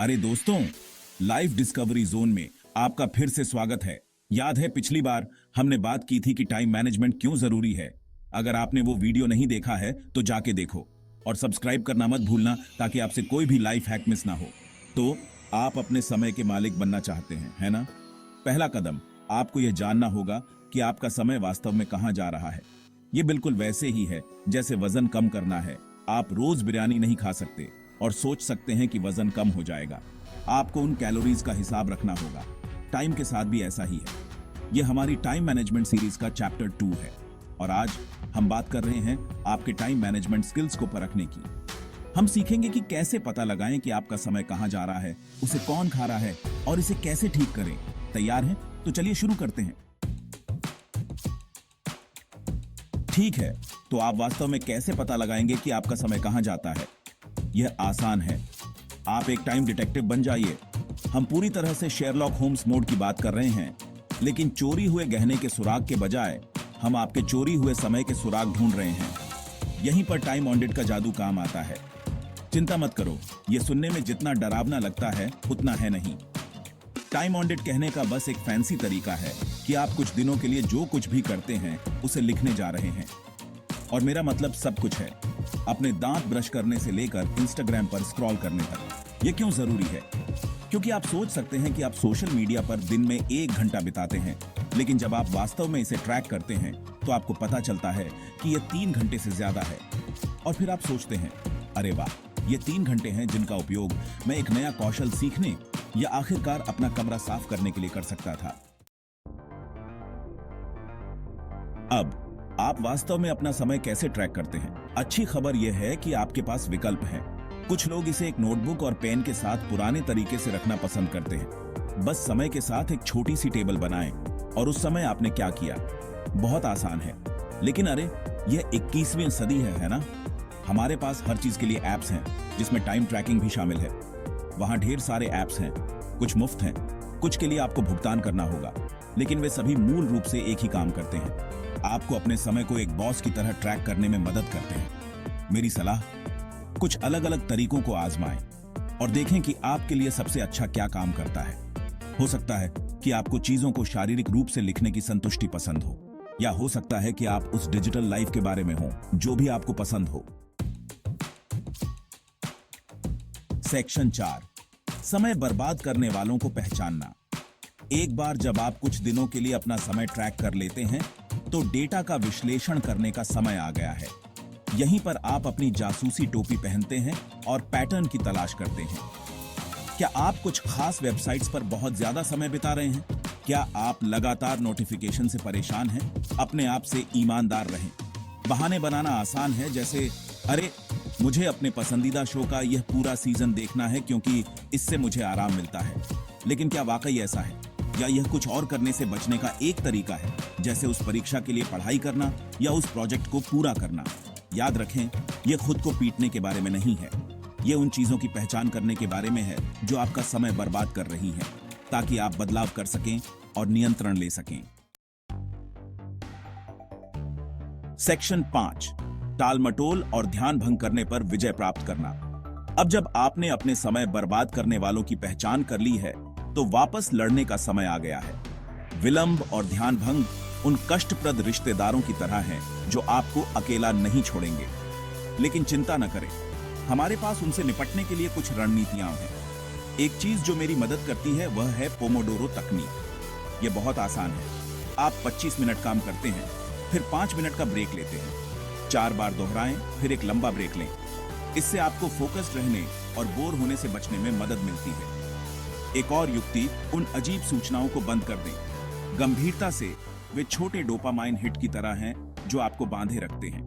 अरे दोस्तों, life discovery zone में आपका फिर से स्वागत है। याद है पिछली बार हमने बात की थी कि टाइम मैनेजमेंट क्यों जरूरी है। अगर आपने वो वीडियो नहीं देखा है तो जाके देखो और सब्सक्राइब करना मत भूलना ताकि आपसे कोई भी लाइफ हैक मिस ना हो। तो आप अपने समय के मालिक बनना चाहते हैं, है ना? पहला कदम, आपको यह जानना होगा कि आपका समय वास्तव में कहां जा रहा है। ये बिल्कुल वैसे ही है जैसे वजन कम करना है। आप रोज बिरयानी नहीं खा सकते और सोच सकते हैं कि वजन कम हो जाएगा। आपको उन कैलोरीज का हिसाब रखना होगा। टाइम के साथ भी ऐसा ही है। यह हमारी टाइम मैनेजमेंट सीरीज का चैप्टर 2 है और आज हम बात कर रहे हैं आपके टाइम मैनेजमेंट स्किल्स को परखने की। हम सीखेंगे कि कैसे पता लगाएं कि आपका समय कहां जा रहा है, उसे कौन खा रहा है और इसे कैसे ठीक करें। तैयार हैं? तो चलिए शुरू करते हैं। ठीक है, तो आप वास्तव में कैसे पता लगाएंगे कि आपका समय कहां जाता है? यह आसान है। आप एक टाइम डिटेक्टिव बन जाइए। हम पूरी तरह से शेरलॉक होम्स मोड की बात कर रहे हैं, लेकिन चोरी हुए गहने के सुराग के बजाय हम आपके चोरी हुए समय के सुराग ढूंढ रहे हैं। यहीं पर टाइम ऑडिट का जादू काम आता है। चिंता मत करो, यह सुनने में जितना डरावना लगता है उतना है नहीं। टाइम ऑडिट कहने का बस एक फैंसी तरीका है कि आप कुछ दिनों के लिए जो कुछ भी करते हैं उसे लिखने जा रहे हैं। और मेरा मतलब सब कुछ है, अपने दांत ब्रश करने से लेकर इंस्टाग्राम पर स्क्रॉल करने तक। ये क्यों जरूरी है? क्योंकि आप सोच सकते हैं कि आप सोशल मीडिया पर दिन में 1 घंटा बिताते हैं, लेकिन जब आप वास्तव में इसे ट्रैक करते हैं तो आपको पता चलता है कि यह 3 घंटे से ज्यादा है। और फिर आप सोचते हैं, अरे वाह, ये 3 घंटे हैं जिनका उपयोग मैं एक नया कौशल सीखने या आखिरकार अपना कमरा साफ करने के लिए कर सकता था। अब आप वास्तव में अपना समय कैसे ट्रैक करते हैं? अच्छी खबर यह है कि आपके पास विकल्प है। कुछ लोग इसे एक नोटबुक और पेन के साथ पुराने तरीके से रखना पसंद करते हैं। बस समय के साथ एक छोटी सी टेबल बनाएं और उस समय आपने क्या किया। बहुत आसान है, लेकिन अरे यह 21वीं सदी है ना? हमारे पास हर चीज के लिए एप्स हैं जिसमें टाइम ट्रैकिंग भी शामिल है। वहां ढेर सारे एप्स हैं, कुछ मुफ्त हैं, कुछ के लिए आपको भुगतान करना होगा, लेकिन वे सभी मूल रूप से एक ही काम करते हैं। आपको अपने समय को एक बॉस की तरह ट्रैक करने में मदद करते हैं। मेरी सलाह, कुछ अलग अलग तरीकों को आजमाएं और देखें कि आपके लिए सबसे अच्छा क्या काम करता है। हो सकता है कि आपको चीजों को शारीरिक रूप से लिखने की संतुष्टि पसंद हो, या हो सकता है कि आप उस डिजिटल लाइफ के बारे में हो जो भी आपको पसंद हो। सेक्शन 4, समय बर्बाद करने वालों को पहचानना। एक बार जब आप कुछ दिनों के लिए अपना समय ट्रैक कर लेते हैं तो डेटा का विश्लेषण करने का समय आ गया है। यहीं पर आप अपनी जासूसी टोपी पहनते हैं और पैटर्न की तलाश करते हैं। क्या आप कुछ खास वेबसाइट्स पर बहुत ज्यादा समय बिता रहे हैं? क्या आप लगातार नोटिफिकेशन से परेशान हैं? अपने आप से ईमानदार रहें। बहाने बनाना आसान है, जैसे अरे मुझे अपने पसंदीदा शो का यह पूरा सीजन देखना है क्योंकि इससे मुझे आराम मिलता है। लेकिन क्या वाकई ऐसा है, या यह कुछ और करने से बचने का एक तरीका है, जैसे उस परीक्षा के लिए पढ़ाई करना या उस प्रोजेक्ट को पूरा करना? याद रखें, यह खुद को पीटने के बारे में नहीं है। यह उन चीजों की पहचान करने के बारे में है जो आपका समय बर्बाद कर रही हैं, ताकि आप बदलाव कर सकें और नियंत्रण ले सकें। सेक्शन 5, टालमटोल और ध्यान भंग करने पर विजय प्राप्त करना। अब जब आपने अपने समय बर्बाद करने वालों की पहचान कर ली है तो वापस लड़ने का समय आ गया है। विलंब और ध्यान भंग उन कष्टप्रद रिश्तेदारों की तरह हैं जो आपको अकेला नहीं छोड़ेंगे। लेकिन चिंता न करें, हमारे पास उनसे निपटने के लिए कुछ रणनीतियां हैं। एक चीज जो मेरी मदद करती है वह है पोमोडोरो तकनीक। यह बहुत आसान है। आप 25 मिनट काम करते हैं, फिर 5 मिनट का ब्रेक लेते हैं। 4 बार दोहराएं, फिर एक लंबा ब्रेक लें। इससे आपको फोकस्ड रहने और बोर होने से बचने में मदद मिलती है। एक और युक्ति, उन अजीब सूचनाओं को बंद कर दें। गंभीरता से वे छोटे डोपामाइन हिट की तरह हैं जो आपको बांधे रखते हैं।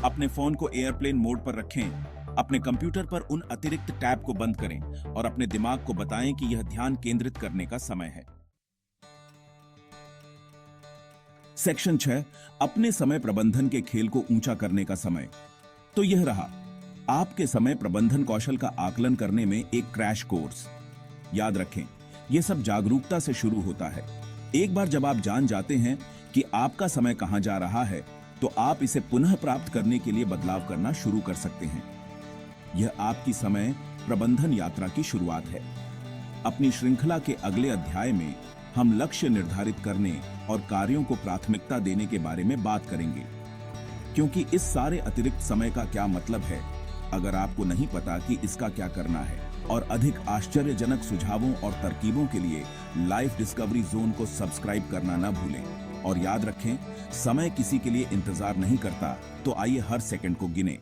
अपने फोन को एयरप्लेन मोड पर रखें। अपने कंप्यूटर पर उन अतिरिक्त टैब को बंद करें और अपने दिमाग को बताएं कि यह ध्यान केंद्रित करने का समय है। सेक्शन 6, अपने समय प्रबंधन के खेल को ऊंचा करने का समय। तो यह रहा आपके समय प्रबंधन कौशल का आकलन करने में एक क्रैश कोर्स। याद रखें, यह सब जागरूकता से शुरू होता है। एक बार जब आप जान जाते हैं कि आपका समय कहां जा रहा है तो आप इसे पुनः प्राप्त करने के लिए बदलाव करना शुरू कर सकते हैं। यह आपकी समय प्रबंधन यात्रा की शुरुआत है। अपनी श्रृंखला के अगले अध्याय में हम लक्ष्य निर्धारित करने और कार्यों को प्राथमिकता देने के बारे में बात करेंगे, क्योंकि इस सारे अतिरिक्त समय का क्या मतलब है अगर आपको नहीं पता कि इसका क्या करना है। और अधिक आश्चर्यजनक सुझावों और तरकीबों के लिए लाइफ डिस्कवरी जोन को सब्सक्राइब करना ना भूलें। और याद रखें, समय किसी के लिए इंतजार नहीं करता, तो आइए हर सेकंड को गिने।